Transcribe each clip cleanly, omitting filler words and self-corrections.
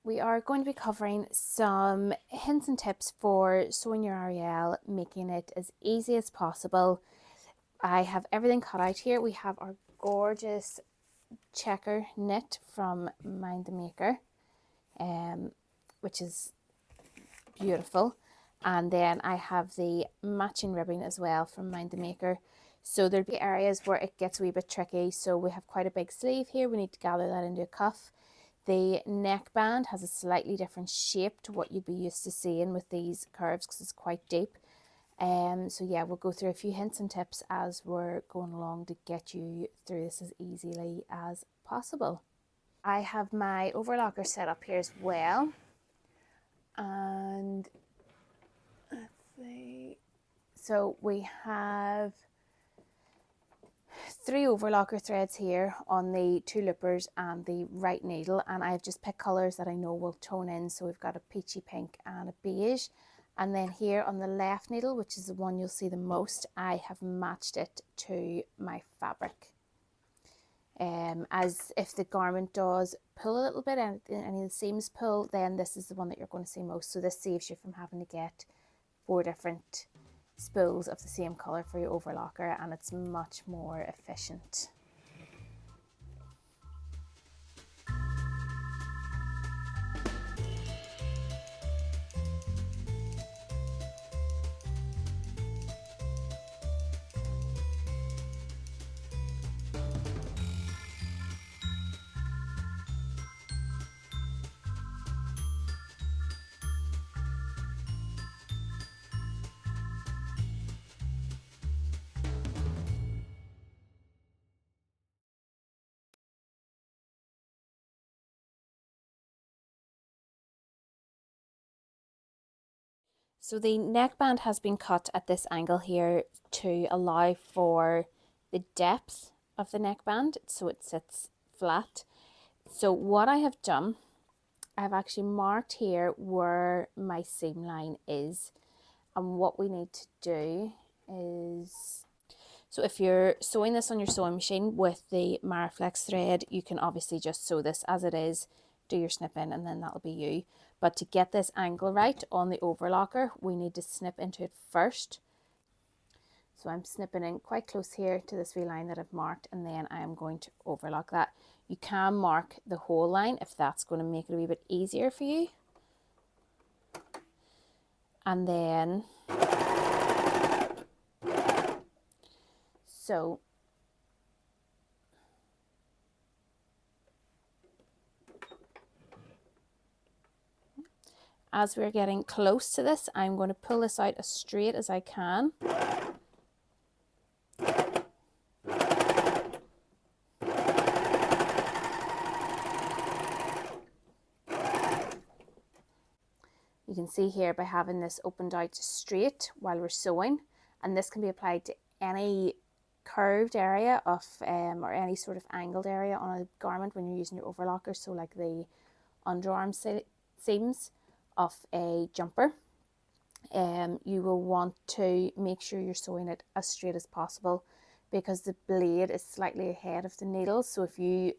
we are going to be covering some hints and tips for sewing your Arielle, making it as easy as possible. I have everything cut out here. We have our gorgeous checker knit from Mind the Maker, which is beautiful. And then I have the matching ribbon as well from Mind the Maker. So there'll be areas where it gets a wee bit tricky. So we have quite a big sleeve here. We need to gather that into a cuff. The neckband has a slightly different shape to what you'd be used to seeing with these curves because it's quite deep. So yeah, we'll go through a few hints and tips as we're going along to get you through this as easily as possible. I have my overlocker set up here as well. And let's see. So we have 3 overlocker threads here on the 2 loopers and the right needle, and I've just picked colours that I know will tone in. So we've got a peachy pink and a beige, and then here on the left needle, which is the one you'll see the most, I have matched it to my fabric. As if the garment does pull a little bit and any of the seams pull, then this is the one that you're going to see most. So this saves you from having to get 4 different spools of the same colour for your overlocker, and it's much more efficient. So the neckband has been cut at this angle here to allow for the depth of the neckband so it sits flat. So what I have done, I've actually marked here where my seam line is, and what we need to do is, so if you're sewing this on your sewing machine with the Maraflex thread, you can obviously just sew this as it is, do your snipping, and then that'll be you. But to get this angle right on the overlocker, we need to snip into it first. So I'm snipping in quite close here to this wee line that I've marked, and then I am going to overlock that. You can mark the whole line if that's going to make it a wee bit easier for you. And then, so as we're getting close to this, I'm going to pull this out as straight as I can. You can see here by having this opened out straight while we're sewing, and this can be applied to any curved area of or any sort of angled area on a garment when you're using your overlocker. So like the underarm seams of a jumper, you will want to make sure you're sewing it as straight as possible because the blade is slightly ahead of the needle. So if you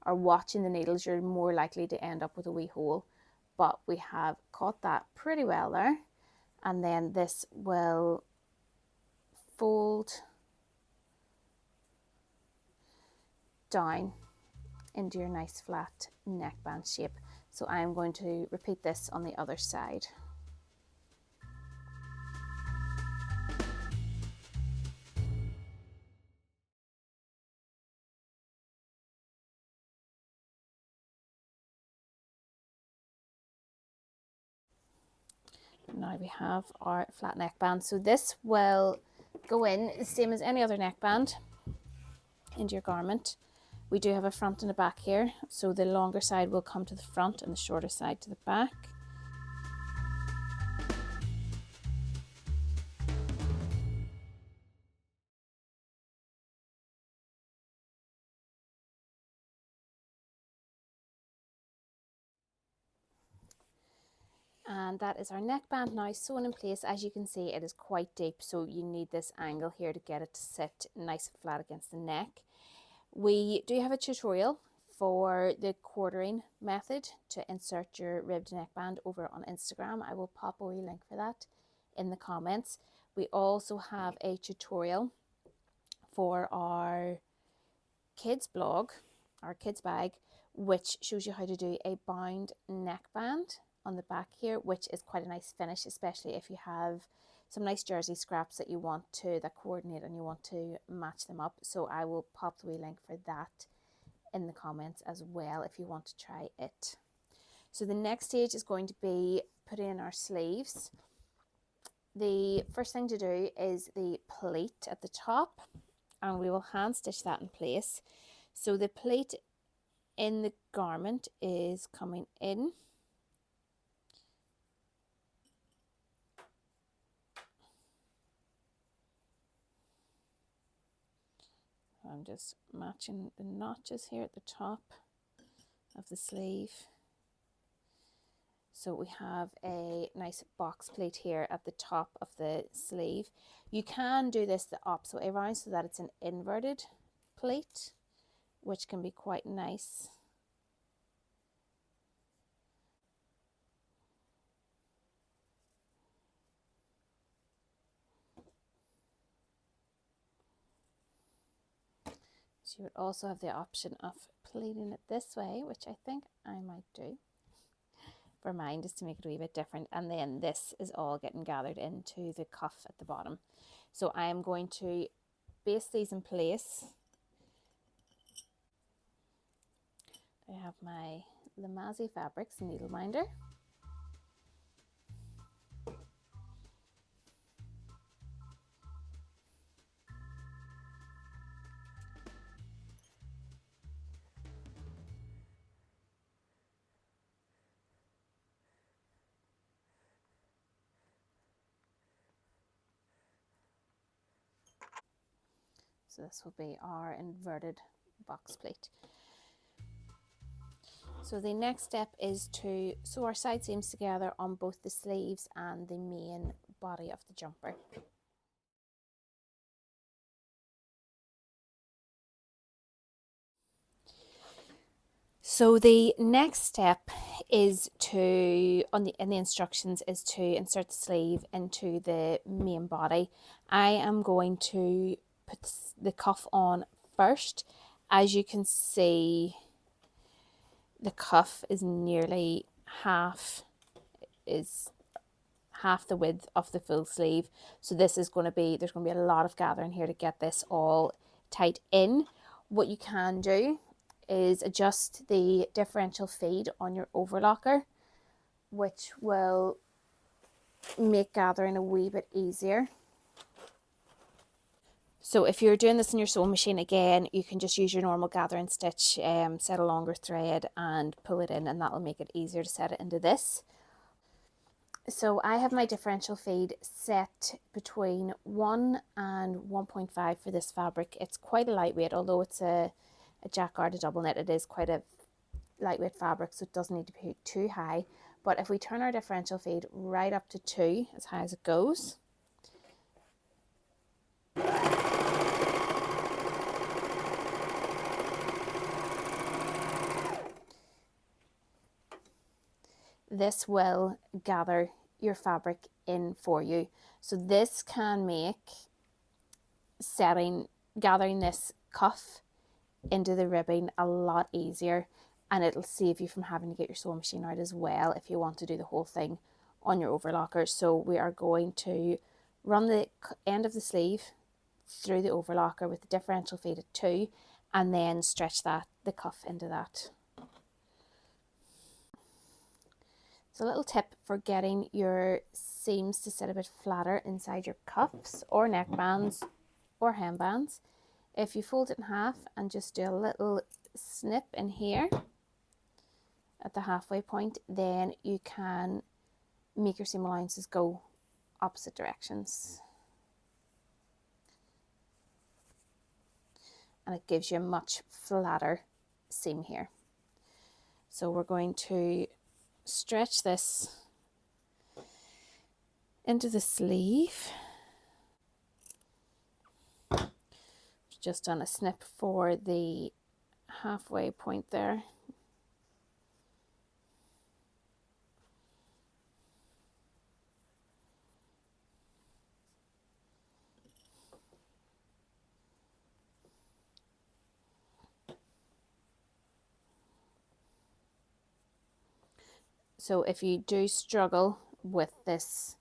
are watching the needles, you're more likely to end up with a wee hole. But we have caught that pretty well there, and then this will fold down into your nice flat neckband shape. So I'm going to repeat this on the other side. Now we have our flat neckband. So this will go in the same as any other neckband into your garment. We do have a front and a back here, so the longer side will come to the front and the shorter side to the back. And that is our neckband now sewn in place. As you can see, it is quite deep, so you need this angle here to get it to sit nice and flat against the neck. We do have a tutorial for the quartering method to insert your ribbed neckband over on Instagram. I will pop a wee link for that in the comments. We also have a tutorial for our kids blog, our kids bag, which shows you how to do a bound neckband on the back here, which is quite a nice finish, especially if you have some nice jersey scraps that you want to, that coordinate and you want to match them up. So I will pop the wee link for that in the comments as well if you want to try it. So the next stage is going to be putting in our sleeves. The first thing to do is the pleat at the top, and we will hand stitch that in place. So the pleat in the garment is coming in. I'm just matching the notches here at the top of the sleeve. So we have a nice box pleat here at the top of the sleeve. You can do this the opposite way around so that it's an inverted pleat, which can be quite nice. So you would also have the option of pleating it this way, which I think I might do for mine, just to make it a wee bit different. And then this is all getting gathered into the cuff at the bottom. So I am going to baste these in place. I have my Lamazi Fabrics needle minder. So this will be our inverted box plate. So the next step is to sew our side seams together on both the sleeves and the main body of the jumper. So the next step is to, in the instructions, is to insert the sleeve into the main body. I am going to put the cuff on first. As you can see, the cuff is nearly half the width of the full sleeve. So this is going to be, there's going to be a lot of gathering here to get this all tight in. What you can do is adjust the differential feed on your overlocker, which will make gathering a wee bit easier. So if you're doing this in your sewing machine, again, you can just use your normal gathering stitch, set a longer thread and pull it in, and that will make it easier to set it into this. So I have my differential feed set between 1 and 1.5 for this fabric. It's quite a lightweight, although it's a jacquard, a double knit, it is quite a lightweight fabric, so it doesn't need to be too high. But if we turn our differential feed right up to 2, as high as it goes, this will gather your fabric in for you. So this can make gathering this cuff into the ribbing a lot easier, and it'll save you from having to get your sewing machine out as well if you want to do the whole thing on your overlocker. So we are going to run the end of the sleeve through the overlocker with the differential feed at 2, and then stretch the cuff into that. So a little tip for getting your seams to sit a bit flatter inside your cuffs or neckbands or hembands. If you fold it in half and just do a little snip in here at the halfway point, then you can make your seam allowances go opposite directions. And it gives you a much flatter seam here. So we're going to stretch this into the sleeve. Just done a snip for the halfway point there. So if you do struggle with this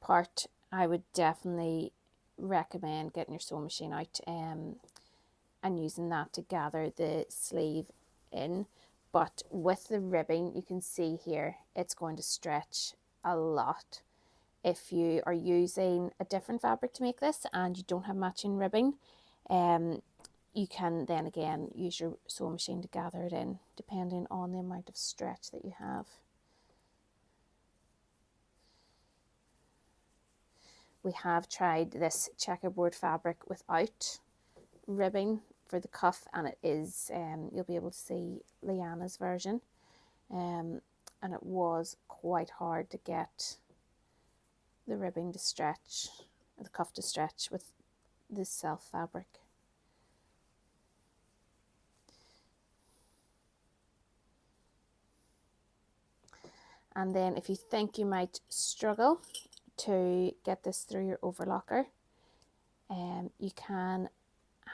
part, I would definitely recommend getting your sewing machine out and using that to gather the sleeve in. But with the ribbing, you can see here, it's going to stretch a lot. If you are using a different fabric to make this and you don't have matching ribbing, you can then again use your sewing machine to gather it in, depending on the amount of stretch that you have. We have tried this checkerboard fabric without ribbing for the cuff, and it is, you'll be able to see Leanna's version, and it was quite hard to get the ribbing to stretch, the cuff to stretch with this self fabric. And then if you think you might struggle to get this through your overlocker, you can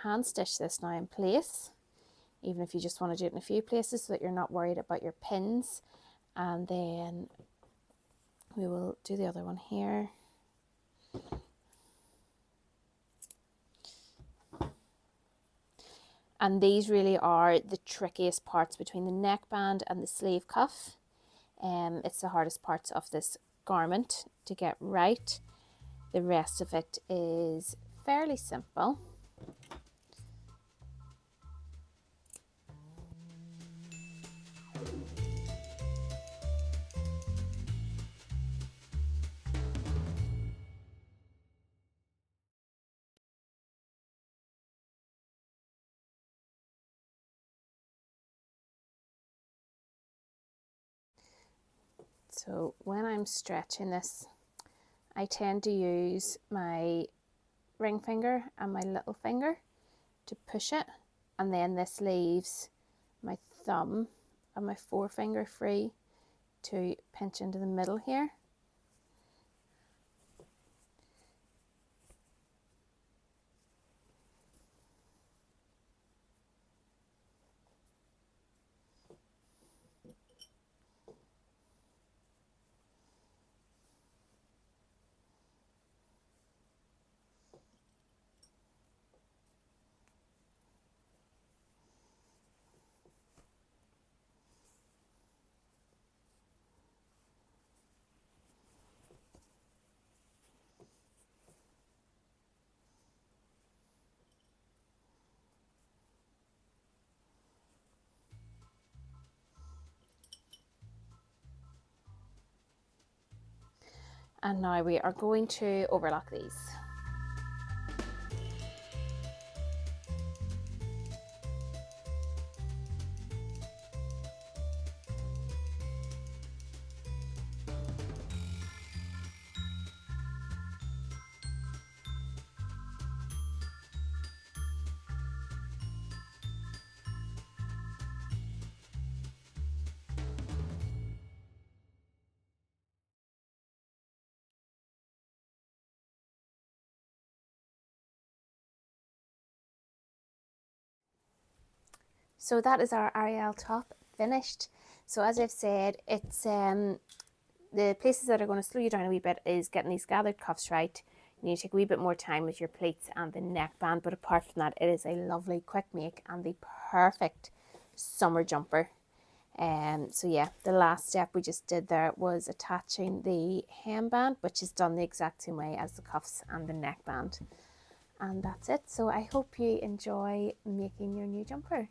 hand stitch this now in place, even if you just want to do it in a few places so that you're not worried about your pins. And then we will do the other one here. And these really are the trickiest parts between the neckband and the sleeve cuff. It's the hardest parts of this garment to get right. The rest of it is fairly simple. So when I'm stretching this, I tend to use my ring finger and my little finger to push it, and then this leaves my thumb and my forefinger free to pinch into the middle here. And now we are going to overlock these. So that is our Arielle top finished. So as I've said, it's the places that are going to slow you down a wee bit is getting these gathered cuffs right. You need to take a wee bit more time with your pleats and the neckband, but apart from that, it is a lovely quick make and the perfect summer jumper. So yeah, the last step we just did there was attaching the hemband, which is done the exact same way as the cuffs and the neckband. And that's it. So I hope you enjoy making your new jumper.